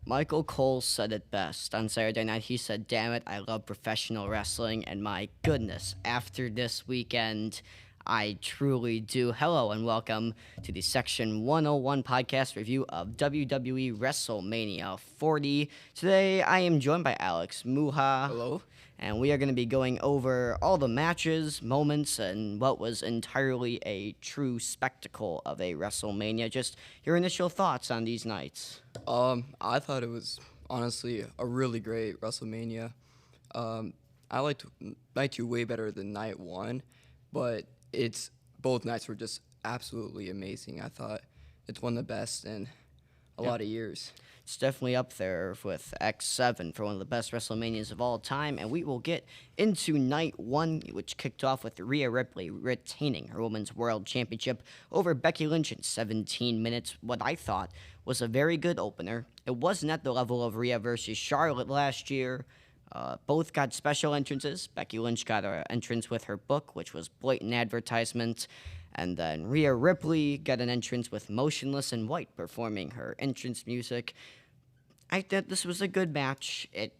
Michael Cole said it best. On Saturday night, he said, "Damn it, I love professional wrestling, and my goodness, after this weekend, I truly do." Hello, and welcome to the Section 101 podcast review of WWE WrestleMania 40. Today, I am joined by Alex Muha. Hello. And we are going to be going over all the matches, moments, and what was entirely a true spectacle of a WrestleMania. Just your initial thoughts on these nights. I thought it was honestly a really great WrestleMania. I liked night two way better than night one, but both nights were just absolutely amazing. I thought it's one of the best in a lot of years. It's definitely up there with X7 for one of the best WrestleManias of all time, and we will get into night one, which kicked off with Rhea Ripley retaining her Women's World Championship over Becky Lynch in 17 minutes, what I thought was a very good opener. It wasn't at the level of Rhea versus Charlotte last year. Both got special entrances. Becky Lynch got her entrance with her book, which was blatant advertisement. And then Rhea Ripley got an entrance with Motionless in White performing her entrance music. I thought this was a good match. It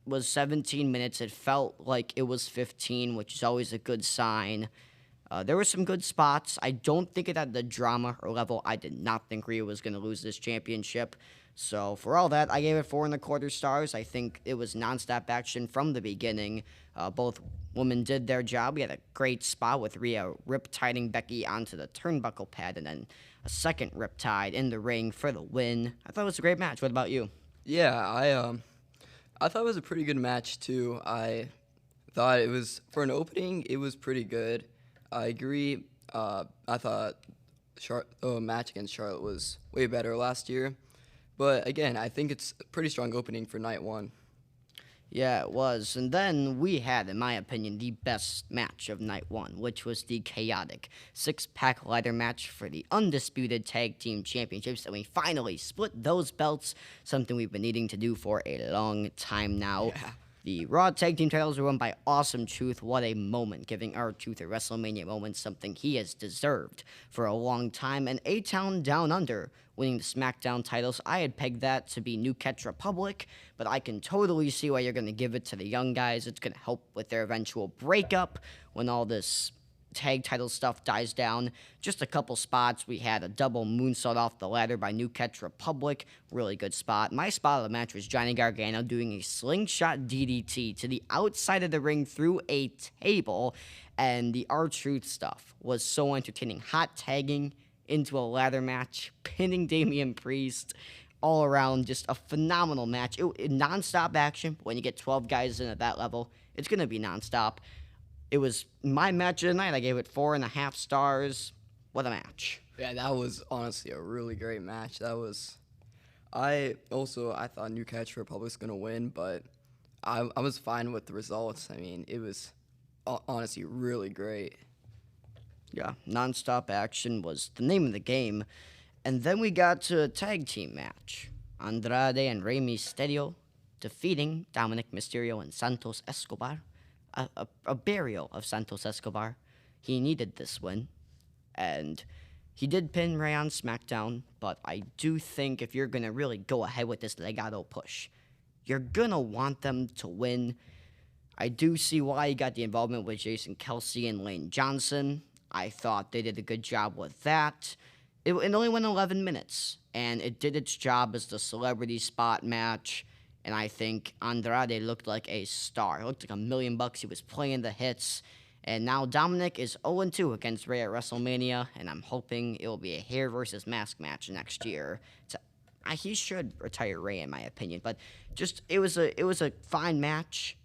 was 17 minutes. It felt like it was 15, which is always a good sign. There were some good spots. I don't think it had the drama or level. I did not think Rhea was going to lose this championship. So for all that, I gave it 4.25 stars. I think it was nonstop action from the beginning. Both women did their job. We had a great spot with Rhea rip-tiding Becky onto the turnbuckle pad, and then a second rip-tide in the ring for the win. I thought it was a great match. What about you? Yeah, I thought it was a pretty good match too. I thought it was, for an opening, it was pretty good. I agree. I thought the match against Charlotte was way better last year. But again, I think it's a pretty strong opening for night one. Yeah, it was. And then we had, in my opinion, the best match of night one, which was the chaotic six-pack ladder match for the undisputed tag team championships. And we finally split those belts, something we've been needing to do for a long time now. Yeah. The Raw Tag Team titles were won by Awesome Truth. What a moment, giving R-Truth a WrestleMania moment, something he has deserved for a long time. And A-Town Down Under winning the SmackDown titles. I had pegged that to be New Catch Republic, but I can totally see why you're going to give it to the young guys. It's going to help with their eventual breakup when all this tag title stuff dies down. Just a couple spots. We had a double moonsault off the ladder by New Catch Republic. Really good spot. My spot of the match was Johnny Gargano doing a slingshot DDT to the outside of the ring through a table. And the R-Truth stuff was so entertaining. Hot tagging into a ladder match, pinning Damian Priest. All around, just a phenomenal match. Non-stop action. When you get 12 guys in at that level, it's going to be non-stop. It was my match of the night. I gave it 4.5 stars. What a match. Yeah, that was honestly a really great match. I thought New Catch Republic was going to win, but I was fine with the results. I mean, it was honestly really great. Yeah, non-stop action was the name of the game. And then we got to a tag team match. Andrade and Rey Mysterio defeating Dominic Mysterio and Santos Escobar. A burial of Santos Escobar. He needed this win. And he did pin Rey on SmackDown, but I do think if you're going to really go ahead with this Legado push, you're going to want them to win. I do see why he got the involvement with Jason Kelsey and Lane Johnson. I thought they did a good job with that. It only went 11 minutes, and it did its job as the celebrity spot match. And I think Andrade looked like a star. He looked like $1 million. He was playing the hits. And now Dominic is 0-2 against Rey at WrestleMania, and I'm hoping it will be a hair versus mask match next year. He should retire Rey, in my opinion. But just it was a fine match.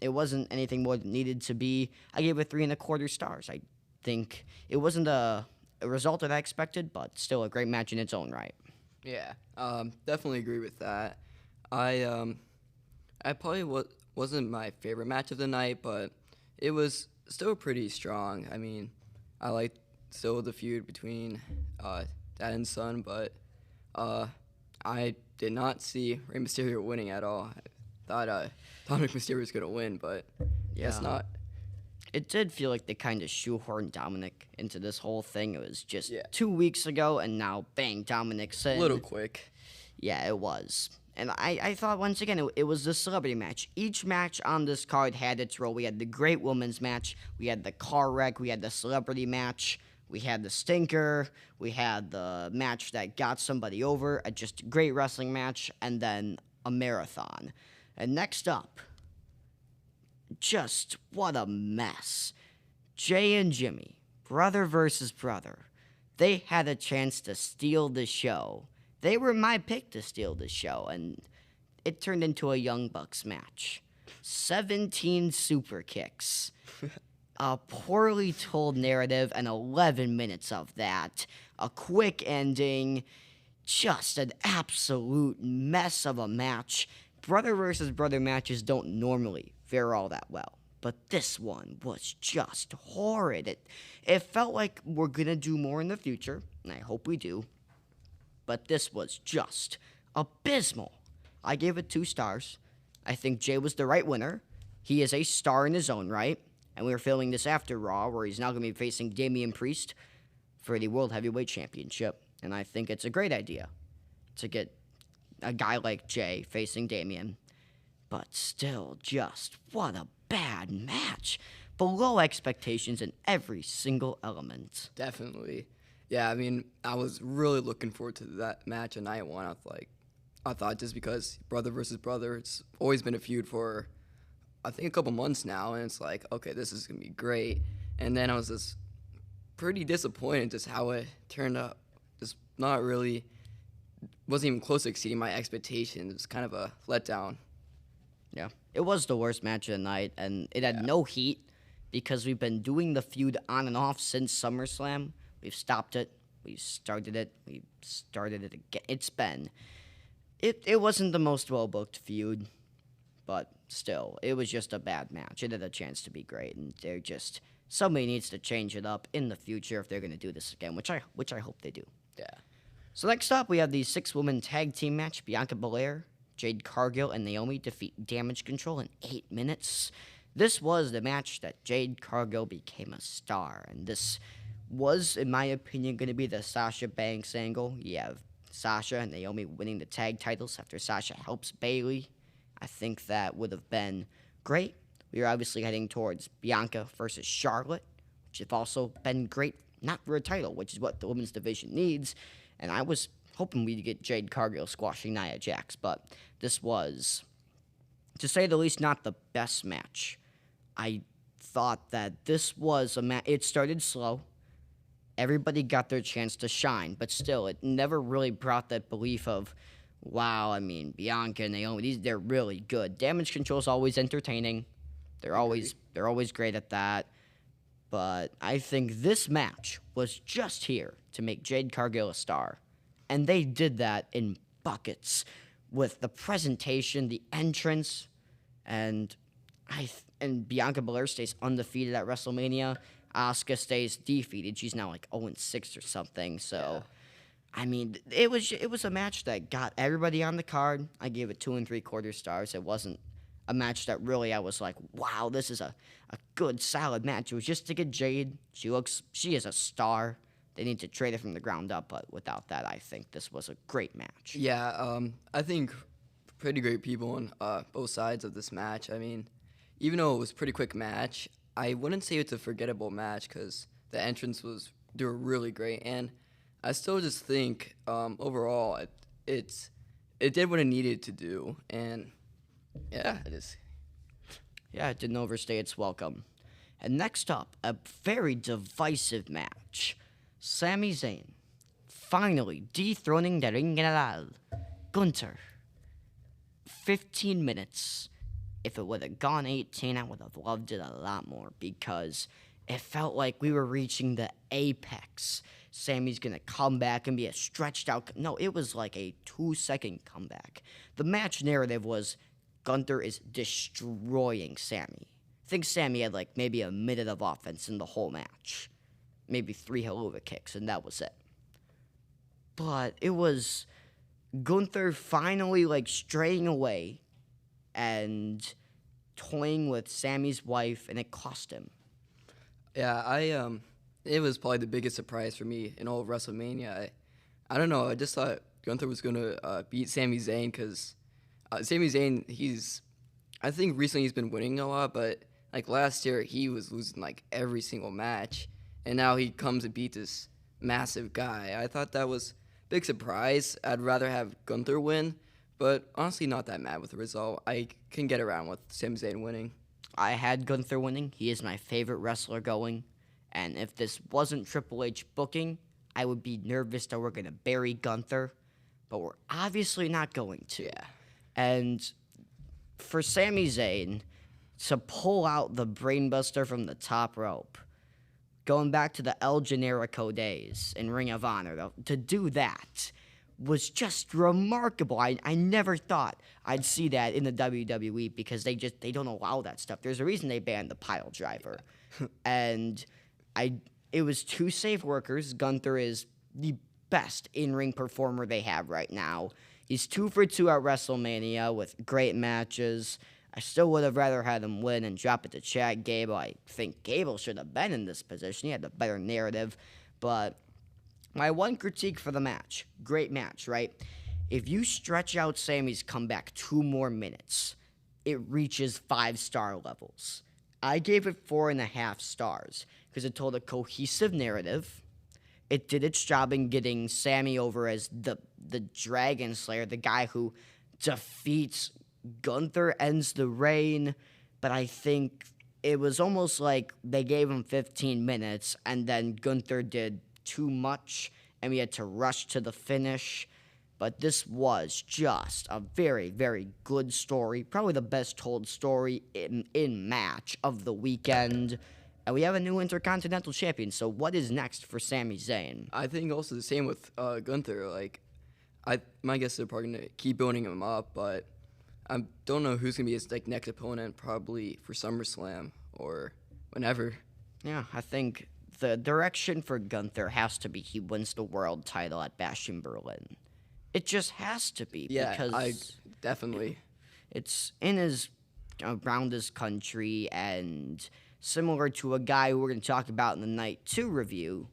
It wasn't anything more than needed to be. I gave it 3.25 stars. I think it wasn't a result that I expected, but still a great match in its own right. Yeah, definitely agree with that. I probably wasn't my favorite match of the night, but it was still pretty strong. I mean, I liked still the feud between dad and son, but I did not see Rey Mysterio winning at all. I thought Dominic Mysterio was going to win, but guess not. It did feel like they kind of shoehorned Dominic into this whole thing. It was just Yeah. 2 weeks ago, and now, bang, Dominic's A in. little quick. Yeah, it was. And I thought, once again, it was the celebrity match. Each match on this card had its role. We had the great women's match. We had the car wreck. We had the celebrity match. We had the stinker. We had the match that got somebody over. A just great wrestling match. And then a marathon. And next up, just what a mess. Jay and Jimmy, brother versus brother. They had a chance to steal the show. They were my pick to steal the show, and it turned into a Young Bucks match. 17 super kicks. A poorly told narrative and 11 minutes of that. A quick ending. Just an absolute mess of a match. Brother versus brother matches don't normally fare all that well. But this one was just horrid. It felt like we're going to do more in the future, and I hope we do. But this was just abysmal. I gave it 2 stars. I think Jay was the right winner. He is a star in his own right. And we were filming this after Raw, where he's now going to be facing Damian Priest for the World Heavyweight Championship. And I think it's a great idea to get a guy like Jay facing Damian. But still, just what a bad match. Below expectations in every single element. Definitely. Yeah, I mean, I was really looking forward to that match on night one. I thought just because brother versus brother, it's always been a feud for, I think, a couple months now, and it's like, okay, this is gonna be great. And then I was just pretty disappointed just how it turned out. Just not really, wasn't even close to exceeding my expectations. It was kind of a letdown. Yeah, it was the worst match of the night, and it had no heat because we've been doing the feud on and off since SummerSlam. We've stopped it. We've started it. We've started it again. It wasn't the most well-booked feud, but still, it was just a bad match. It had a chance to be great, and somebody needs to change it up in the future if they're going to do this again, which I hope they do. Yeah. So next up, we have the 6-woman tag team match. Bianca Belair, Jade Cargill, and Naomi defeat Damage Control in 8 minutes. This was the match that Jade Cargill became a star, and this was, in my opinion, going to be the Sasha Banks angle. You have Sasha and Naomi winning the tag titles after Sasha helps Bayley. I think that would have been great. We were obviously heading towards Bianca versus Charlotte, which have also been great, not for a title, which is what the women's division needs. And I was hoping we'd get Jade Cargill squashing Nia Jax, but this was, to say the least, not the best match. I thought that this was a match. It started slow. Everybody got their chance to shine, but still, it never really brought that belief of, wow, I mean, Bianca and Naomi, they're really good. Damage Control is always entertaining. They're always great at that. But I think this match was just here to make Jade Cargill a star. And they did that in buckets with the presentation, the entrance, and Bianca Belair stays undefeated at WrestleMania. Asuka stays defeated. She's now like 0-6 or something. So, I mean, it was a match that got everybody on the card. I gave it 2 3/4 stars. It wasn't a match that really I was like, wow, this is a good, solid match. It was just to get Jade. She is a star. They need to trade it from the ground up, but without that, I think this was a great match. Yeah, I think pretty great people on both sides of this match. I mean, even though it was a pretty quick match, I wouldn't say it's a forgettable match because the entrance they were really great, and I still just think overall it did what it needed to do, and yeah, it is. Yeah, it didn't overstay its welcome. And next up, a very divisive match. Sami Zayn finally dethroning the Ring General, Gunther. 15 minutes. If it would have gone 18, I would have loved it a lot more because it felt like we were reaching the apex. Sammy's going to come back and be a stretched out. No, it was like a 2-second comeback. The match narrative was Gunther is destroying Sammy. I think Sammy had like maybe a minute of offense in the whole match. Maybe 3 Helluva kicks, and that was it. But it was Gunther finally like straying away and toying with Sammy's wife, and it cost him. Yeah, it was probably the biggest surprise for me in all of WrestleMania. I don't know. I just thought Gunther was gonna beat Sami Zayn because Sami Zayn, I think recently he's been winning a lot, but like last year he was losing like every single match, and now he comes and beat this massive guy. I thought that was a big surprise. I'd rather have Gunther win, but honestly, not that mad with the result. I can get around with Sami Zayn winning. I had Gunther winning. He is my favorite wrestler going. And if this wasn't Triple H booking, I would be nervous that we're going to bury Gunther. But we're obviously not going to. Yeah. And for Sami Zayn to pull out the brainbuster from the top rope, going back to the El Generico days in Ring of Honor, though, to do that was just remarkable. I never thought I'd see that in the WWE because they don't allow that stuff. There's a reason they banned the pile driver. And it was two safe workers. Gunther is the best in-ring performer they have right now. He's 2 for 2 at WrestleMania with great matches. I still would have rather had him win and drop it to Chad Gable. I think Gable should have been in this position. He had the better narrative. But my one critique for the match, great match, right? If you stretch out Sammy's comeback 2 more minutes, it reaches 5-star levels. I gave it 4.5 stars because it told a cohesive narrative. It did its job in getting Sammy over as the Dragon Slayer, the guy who defeats Gunther, ends the reign. But I think it was almost like they gave him 15 minutes and then Gunther did too much and we had to rush to the finish. But this was just a very, very good story. Probably the best told story in match of the weekend. And we have a new Intercontinental Champion. So what is next for Sami Zayn? I think also the same with Gunther. Like, my guess they're probably gonna keep building him up, but I don't know who's gonna be his next opponent. Probably for SummerSlam or whenever. Yeah, I think the direction for Gunther has to be he wins the world title at Bash in Berlin. It just has to be because definitely. It's around his country, and similar to a guy who we're going to talk about in the Night 2 review,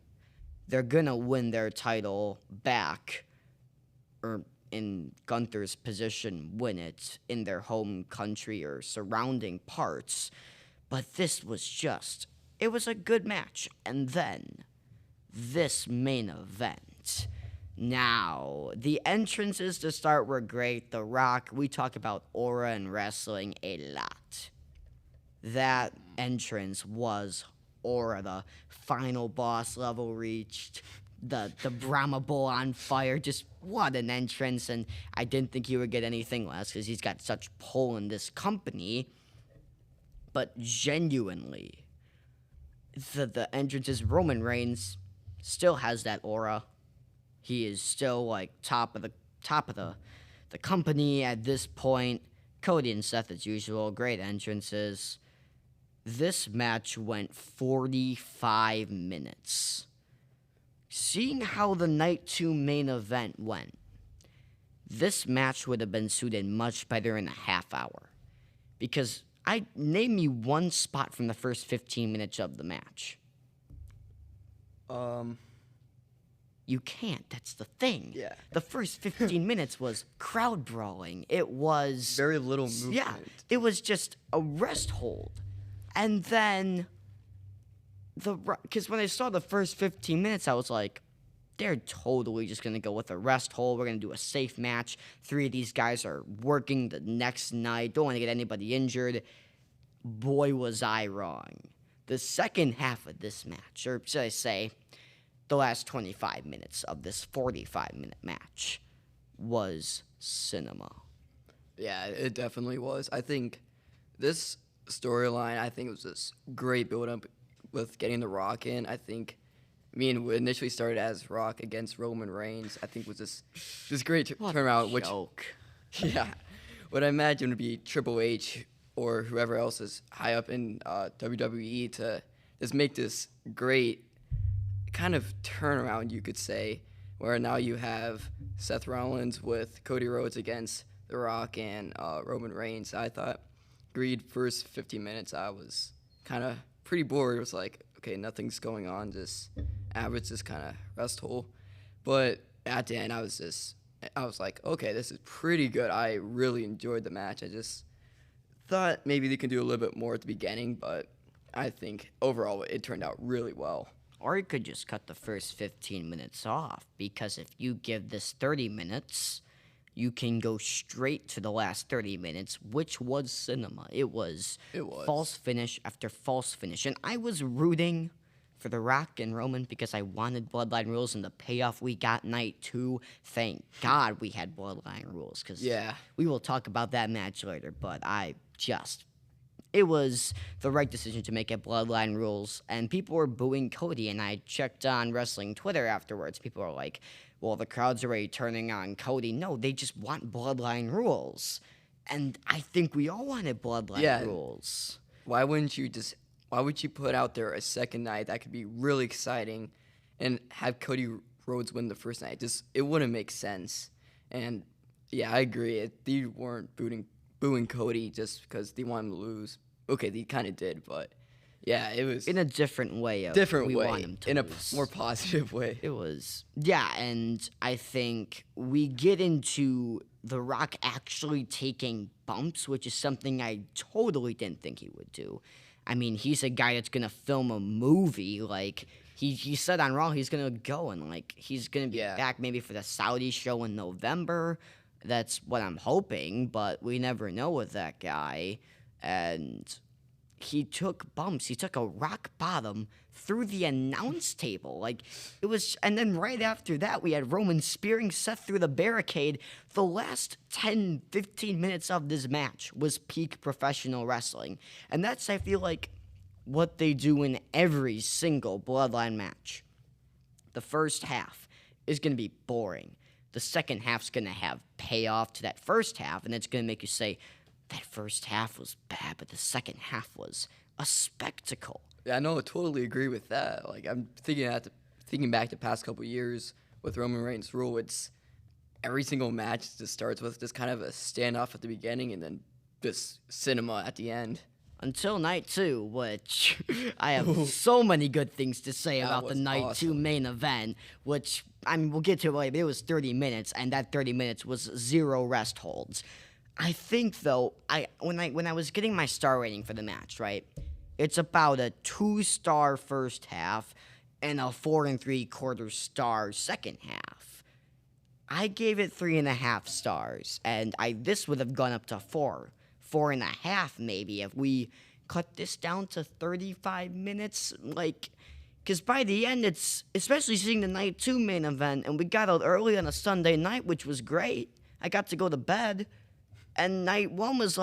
they're going to win their title back, or in Gunther's position, win it in their home country or surrounding parts. But this was it was a good match. And then, this main event. Now, the entrances to start were great. The Rock, we talk about aura and wrestling a lot. That entrance was aura. The final boss level reached. The Brahma Bull on fire. Just what an entrance. And I didn't think he would get anything less because he's got such pull in this company. But genuinely, the entrances, Roman Reigns still has that aura. He is still like top of the company at this point. Cody and Seth as usual, great entrances. This match went 45 minutes. Seeing how the Night 2 main event went, this match would have been suited much better in a half hour. Because name me one spot from the first 15 minutes of the match. You can't. That's the thing. Yeah. The first 15 minutes was crowd brawling. It was Very little movement. Yeah. It was just a rest hold. And then because when I saw the first 15 minutes, I was like, they're totally just going to go with a rest hold. We're going to do a safe match. 3 of these guys are working the next night. Don't want to get anybody injured. Boy, was I wrong. The second half of this match, or should I say, the last 25 minutes of this 45-minute match was cinema. Yeah, it definitely was. I think this storyline, it was this great build-up with getting The Rock in. I think, we initially started as Rock against Roman Reigns. I think was this great turnaround. What a joke. Yeah, what I imagine would be Triple H or whoever else is high up in WWE to just make this great kind of turnaround, you could say, where now you have Seth Rollins with Cody Rhodes against The Rock and Roman Reigns. I thought, first 15 minutes, I was kind of pretty bored. It was like, okay, nothing's going on, just average, just kind of restful. But at the end, I was like, okay, this is pretty good. I really enjoyed the match. I just thought maybe they could do a little bit more at the beginning, but I think overall it turned out really well. Or you could just cut the first 15 minutes off, because if you give this 30 minutes, you can go straight to the last 30 minutes, which was cinema. It was false finish after false finish. And I was rooting for The Rock and Roman because I wanted Bloodline Rules, and the payoff we got night 2. Thank God we had Bloodline Rules, because we will talk about that match later, but it was the right decision to make it Bloodline Rules, and people were booing Cody, and I checked on wrestling Twitter afterwards. People were like, well, the crowd's already turning on Cody. No, they just want Bloodline Rules, and I think we all wanted Bloodline Rules. Why would you put out there a second night that could be really exciting and have Cody Rhodes win the first night? It wouldn't make sense. And yeah, I agree. They weren't booing Cody just because they wanted him to lose. Okay, they kind of did, but yeah, it was in a different way. Want him to in lose. A more positive way. It was, and I think we get into The Rock actually taking bumps, which is something I totally didn't think he would do. I mean, he's a guy that's gonna film a movie. Like he said on Raw, he's gonna go and he's gonna be back maybe for the Saudi show in November. That's what I'm hoping, but we never know with that guy. And he took bumps. He took a rock bottom through the announce table. And then right after that, we had Roman spearing Seth through the barricade. The last 10, 15 minutes of this match was peak professional wrestling. And that's, I feel like, what they do in every single Bloodline match. The first half is going to be boring. The second half's going to have payoff to that first half, and it's going to make you say, that first half was bad, but the second half was a spectacle. Yeah, I totally agree with that. I'm thinking back the past couple years with Roman Reigns' rule. It's every single match just starts with just kind of a standoff at the beginning and then just cinema at the end. Until night 2, which I have so many good things to say about the night 2 main event, which we'll get to it later. But it was 30 minutes, and that 30 minutes was 0 rest holds. I think, though, when I was getting my star rating for the match, right, it's about a 2-star first half and a 4 3/4 star second half. I gave it 3.5 stars, and this would have gone up to 4.5 maybe if we cut this down to 35 minutes, because by the end, it's especially seeing the night 2 main event, and we got out early on a Sunday night, which was great. I got to go to bed. And night 1 was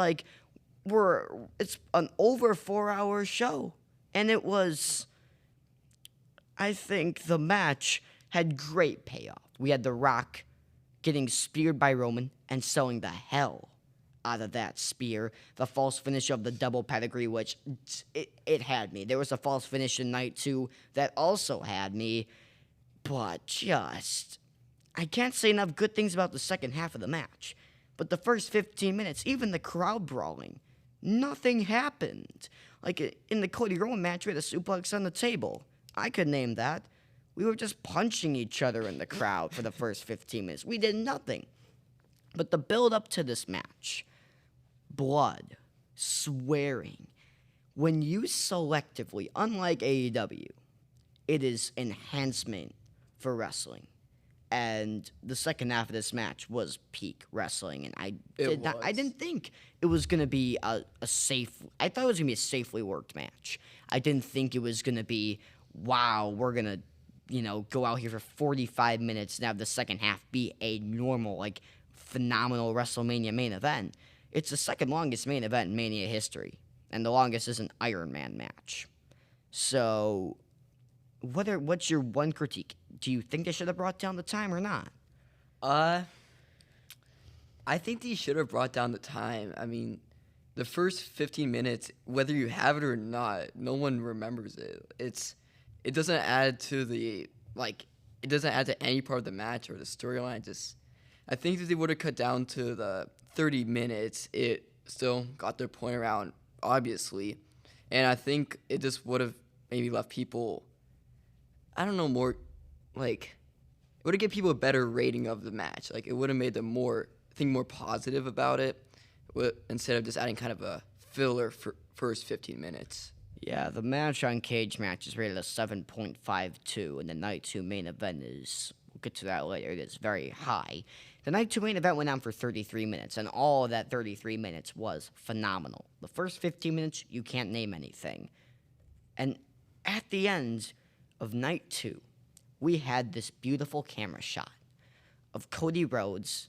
it's an over 4-hour show. And it was, I think the match had great payoff. We had The Rock getting speared by Roman and selling the hell out of that spear. The false finish of the double pedigree, which it had me. There was a false finish in night 2 that also had me. But I can't say enough good things about the second half of the match. But the first 15 minutes, even the crowd brawling, nothing happened. In the Cody Roman match, we had a suplex on the table. I could name that. We were just punching each other in the crowd for the first 15 minutes. We did nothing. But the build up to this match, blood, swearing, when used selectively, unlike AEW, it is enhancement for wrestling. And the second half of this match was peak wrestling, and I didn't think it was gonna be a safe. I thought it was gonna be a safely worked match. I didn't think it was gonna be, wow, we're gonna, go out here for 45 minutes and have the second half be a normal, phenomenal WrestleMania main event. It's the second longest main event in Mania history, and the longest is an Iron Man match. So, what's your one critique? Do you think they should have brought down the time or not? I think they should have brought down the time. I mean, the first 15 minutes, whether you have it or not, no one remembers it. It doesn't add to it doesn't add to any part of the match or the storyline. I think if they would have cut down to the 30 minutes, it still got their point around, obviously. And I think it just would have maybe left people, I don't know, more like it would have given people a better rating of the match. Like it would have made them more positive about it instead of just adding kind of a filler for first 15 minutes. Yeah, the match on Cage Match is rated a 7.52, and the Night 2 main event is, we'll get to that later, it is very high. The Night 2 main event went on for 33 minutes, and all of that 33 minutes was phenomenal. The first 15 minutes, you can't name anything. And at the end of Night 2, we had this beautiful camera shot of Cody Rhodes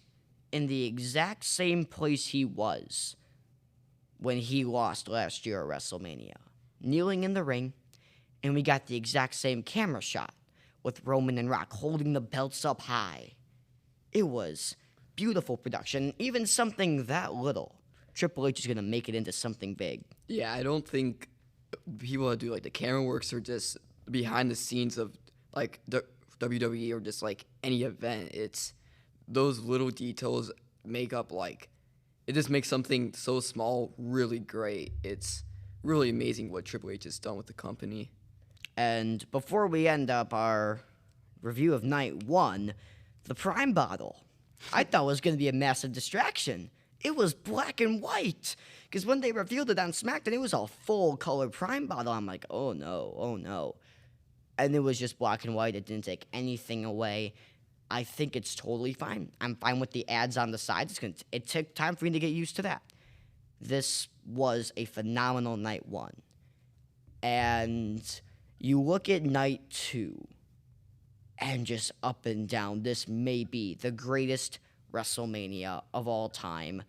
in the exact same place he was when he lost last year at WrestleMania. Kneeling in the ring, and we got the exact same camera shot with Roman and Rock holding the belts up high. It was beautiful production, even something that little. Triple H is going to make it into something big. Yeah, I don't think people that do like the camera works or just behind the scenes of like WWE or just like any event. It's those little details make up like it just makes something so small really great. It's really amazing what Triple H has done with the company. And before we end up our review of Night 1, the Prime Bottle, I thought was going to be a massive distraction. It was black and white. Because when they revealed it on SmackDown, it was a full-color Prime Bottle. I'm like, oh no. And it was just black and white. It didn't take anything away. I think it's totally fine. I'm fine with the ads on the sides. It took time for me to get used to that. This was a phenomenal Night 1. And you look at Night 2, and just up and down, this may be the greatest WrestleMania of all time.